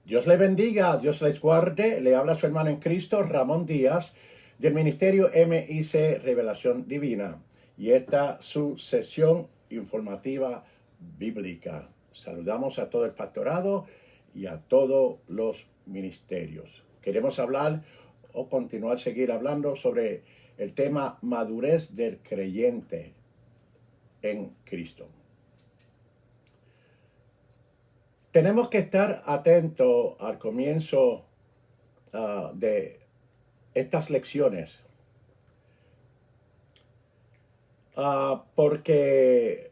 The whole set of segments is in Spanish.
Dios le bendiga, Dios les guarde. Le habla su hermano en Cristo, Ramón Díaz, del Ministerio MIC Revelación Divina. Y esta su sesión informativa bíblica. Saludamos a todo el pastorado y a todos los ministerios. Queremos hablar o continuar, seguir hablando sobre el tema madurez del creyente en Cristo. Tenemos que estar atentos al comienzo de estas lecciones, porque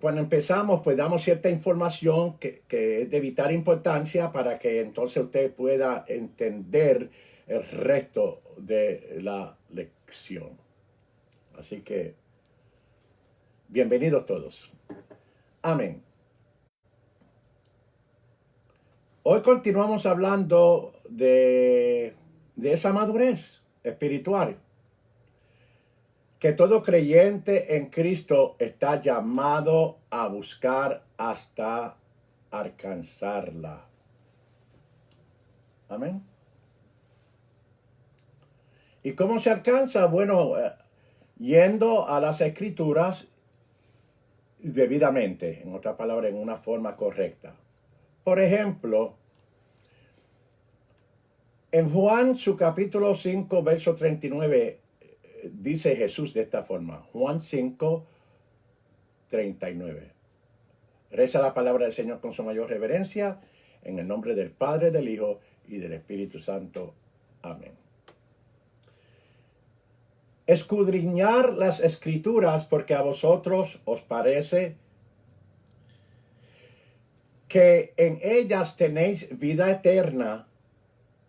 cuando empezamos, pues damos cierta información que es de vital importancia para que entonces usted pueda entender el resto de la lección. Así que, bienvenidos todos. Amén. Hoy continuamos hablando de esa madurez espiritual que todo creyente en Cristo está llamado a buscar hasta alcanzarla. Amén. ¿Y cómo se alcanza? Bueno, yendo a las Escrituras debidamente, en otras palabras, en una forma correcta. Por ejemplo, en Juan, su capítulo 5, verso 39, dice Jesús de esta forma. Juan 5, 39. Reza la palabra del Señor con su mayor reverencia, en el nombre del Padre, del Hijo y del Espíritu Santo. Amén. Escudriñar las Escrituras, porque a vosotros os parece que en ellas tenéis vida eterna,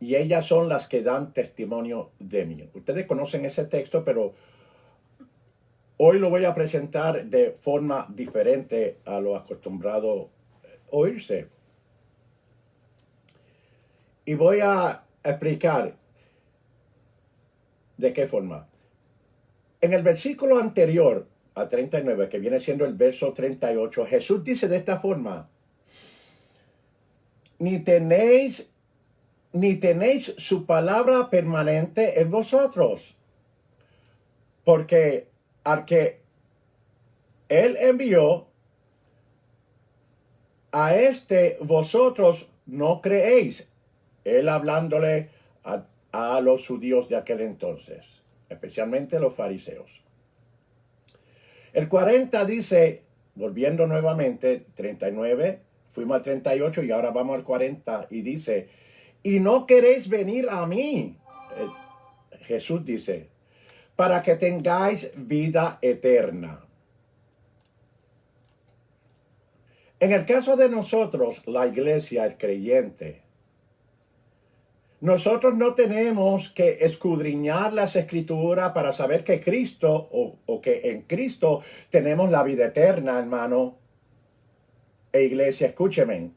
y ellas son las que dan testimonio de mí. Ustedes conocen ese texto, pero hoy lo voy a presentar de forma diferente a lo acostumbrado oírse. Y voy a explicar de qué forma. En el versículo anterior a 39, que viene siendo el verso 38, Jesús dice de esta forma: ni tenéis su palabra permanente en vosotros, porque al que él envió, a este vosotros no creéis. Él hablándole a los judíos de aquel entonces, especialmente los fariseos. El 40 dice, volviendo nuevamente, 39, fuimos al 38 y ahora vamos al 40, y dice: y no queréis venir a mí, Jesús dice, para que tengáis vida eterna. En el caso de nosotros, la iglesia, el creyente, nosotros no tenemos que escudriñar las Escrituras para saber que Cristo o que en Cristo tenemos la vida eterna, hermano e iglesia, escúcheme.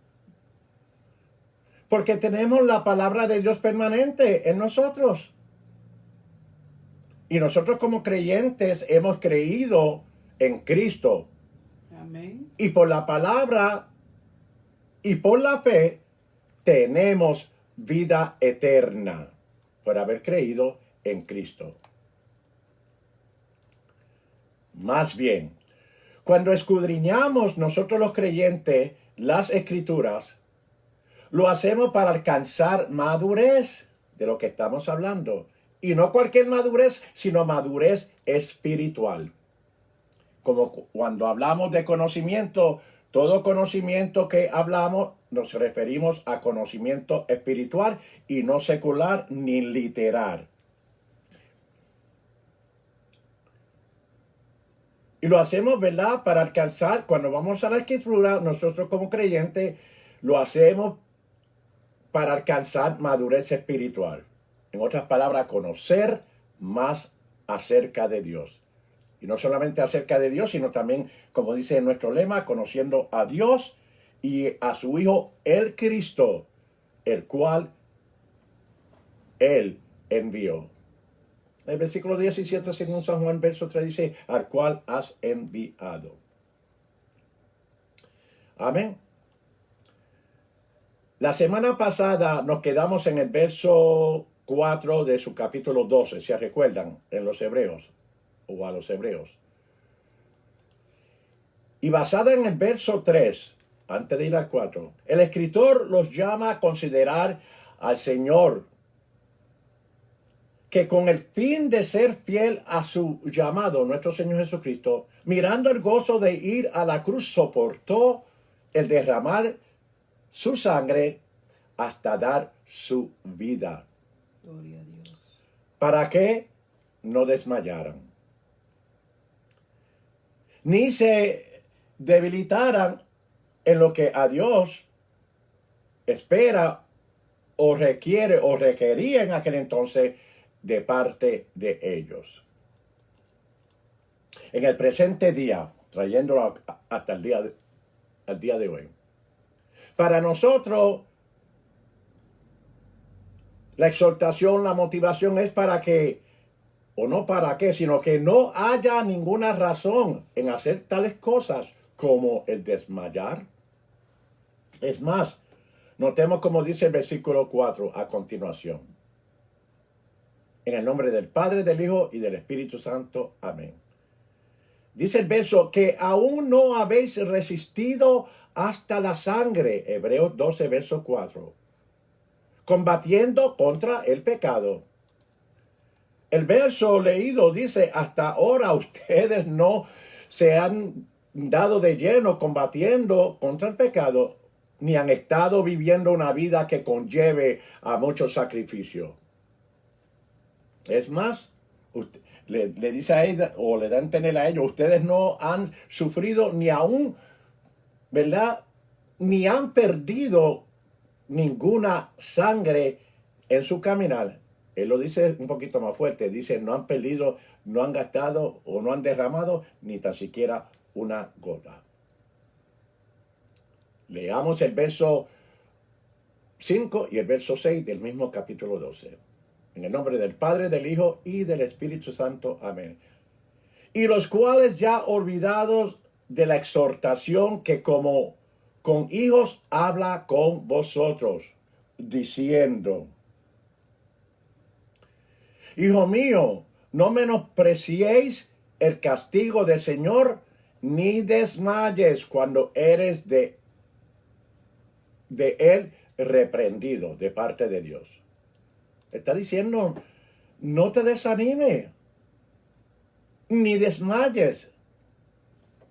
Porque tenemos la palabra de Dios permanente en nosotros. Y nosotros como creyentes hemos creído en Cristo. Amén. Y por la palabra y por la fe tenemos vida eterna por haber creído en Cristo. Más bien, cuando escudriñamos nosotros los creyentes las Escrituras, lo hacemos para alcanzar madurez, de lo que estamos hablando. Y no cualquier madurez, sino madurez espiritual. Como cuando hablamos de conocimiento, todo conocimiento que hablamos nos referimos a conocimiento espiritual y no secular ni literal. Y lo hacemos, ¿verdad?, para alcanzar, cuando vamos a la Escritura, nosotros como creyentes lo hacemos para alcanzar madurez espiritual. En otras palabras, conocer más acerca de Dios. Y no solamente acerca de Dios, sino también, como dice nuestro lema, conociendo a Dios y a su Hijo, el Cristo, el cual Él envió. El versículo 17, según San Juan, verso 3, dice: al cual has enviado. Amén. La semana pasada nos quedamos en el verso 4 de su capítulo 12, si recuerdan, en los Hebreos, o a los Hebreos. Y basada en el verso 3, antes de ir al 4, el escritor los llama a considerar al Señor, que con el fin de ser fiel a su llamado, nuestro Señor Jesucristo, mirando el gozo de ir a la cruz, soportó el derramar su sangre hasta dar su vida. Gloria a Dios. Para que no desmayaran, ni se debilitaran en lo que a Dios espera o requiere o requería en aquel entonces de parte de ellos. En el presente día, trayéndolo hasta el día de hoy. Para nosotros, la exhortación, la motivación es para que, o no para qué, sino que no haya ninguna razón en hacer tales cosas como el desmayar. Es más, notemos como dice el versículo 4 a continuación. En el nombre del Padre, del Hijo y del Espíritu Santo. Amén. Dice el verso que aún no habéis resistido hasta la sangre. Hebreos 12, verso 4. Combatiendo contra el pecado. El verso leído dice, hasta ahora ustedes no se han dado de lleno combatiendo contra el pecado, ni han estado viviendo una vida que conlleve a mucho sacrificio. Es más, le dice a ella, o le da a entender a ellos, ustedes no han sufrido ni aún, ¿verdad? Ni han perdido ninguna sangre en su caminar. Él lo dice un poquito más fuerte, dice, no han perdido, no han gastado o no han derramado ni tan siquiera una gota. Leamos el verso 5 y el verso 6 del mismo capítulo 12. En el nombre del Padre, del Hijo y del Espíritu Santo. Amén. Y los cuales ya olvidados de la exhortación que como con hijos habla con vosotros, diciendo, Hijo mío, no menospreciéis el castigo del Señor, ni desmayes cuando eres de él reprendido de parte de Dios. Está diciendo, no te desanimes, ni desmayes,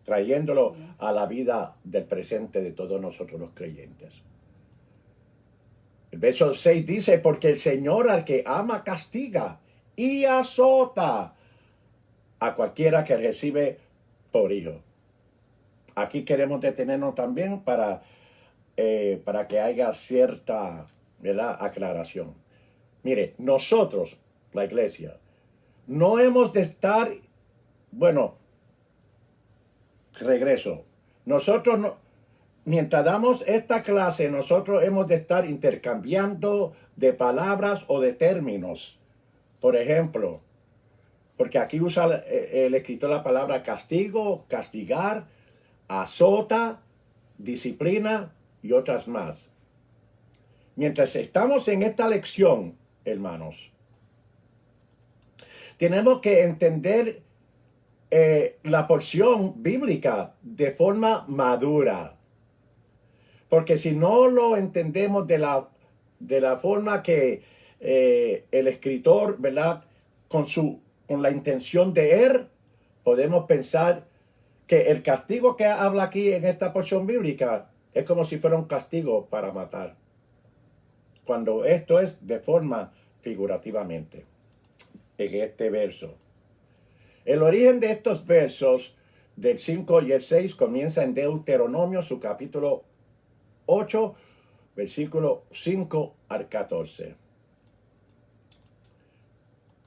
trayéndolo a la vida del presente de todos nosotros los creyentes. El verso 6 dice, porque el Señor al que ama castiga y azota a cualquiera que recibe por hijo. Aquí queremos detenernos también para que haya cierta, ¿verdad?, aclaración. Mire, nosotros, la iglesia, no hemos de estar, bueno, regreso. Nosotros, no, mientras damos esta clase, nosotros hemos de estar intercambiando de palabras o de términos. Por ejemplo, porque aquí usa el escritor la palabra castigo, castigar, azota, disciplina y otras más. Mientras estamos en esta lección, hermanos, tenemos que entender la porción bíblica de forma madura. Porque si no lo entendemos de la forma que el escritor, ¿verdad?, con la intención de él, podemos pensar que el castigo que habla aquí en esta porción bíblica es como si fuera un castigo para matar, cuando esto es de forma figurativamente en este verso. El origen de estos versos del 5 y el 6 comienza en Deuteronomio, su capítulo 8, versículo 5 al 14.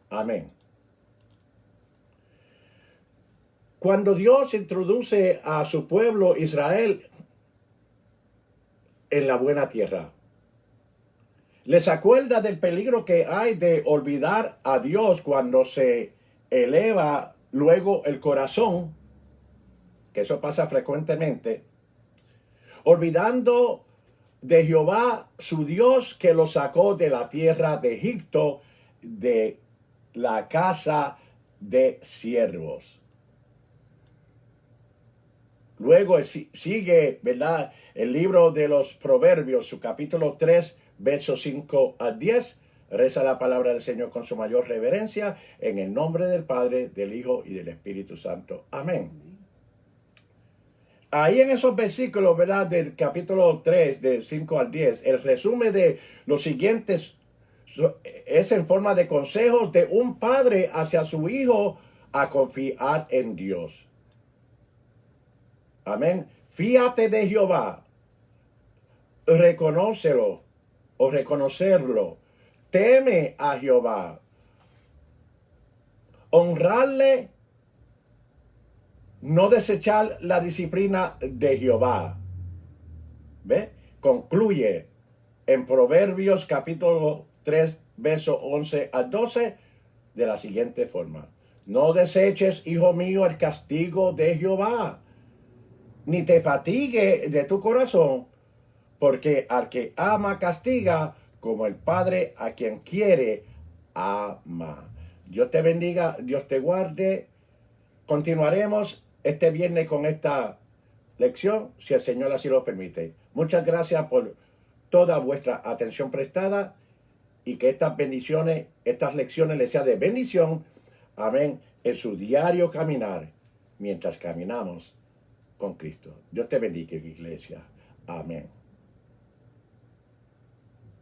Amén. Cuando Dios introduce a su pueblo Israel en la buena tierra, les acuerda del peligro que hay de olvidar a Dios cuando se eleva luego el corazón, que eso pasa frecuentemente, olvidando de Jehová su Dios, que lo sacó de la tierra de Egipto, de la casa de siervos. Luego sigue, ¿verdad?, el libro de los Proverbios, su capítulo 3, versos 5 al 10. Reza la palabra del Señor con su mayor reverencia, en el nombre del Padre, del Hijo y del Espíritu Santo. Amén. Ahí en esos versículos, ¿verdad?, del capítulo 3, del 5 al 10, el resumen de los siguientes es en forma de consejos de un padre hacia su hijo a confiar en Dios. Amén. Fíate de Jehová, reconócelo o reconocerlo. Teme a Jehová. Honrarle, no desechar la disciplina de Jehová. ¿Ve? Concluye en Proverbios capítulo 3, verso 11 al 12, de la siguiente forma. No deseches, hijo mío, el castigo de Jehová, ni te fatigue de tu corazón, porque al que ama castiga, como el Padre a quien quiere ama. Dios te bendiga, Dios te guarde. Continuaremos este viernes con esta lección, si el Señor así lo permite. Muchas gracias por toda vuestra atención prestada y que estas bendiciones, estas lecciones les sean de bendición, amén, en su diario caminar, mientras caminamos con Cristo. Dios te bendiga, iglesia. Amén.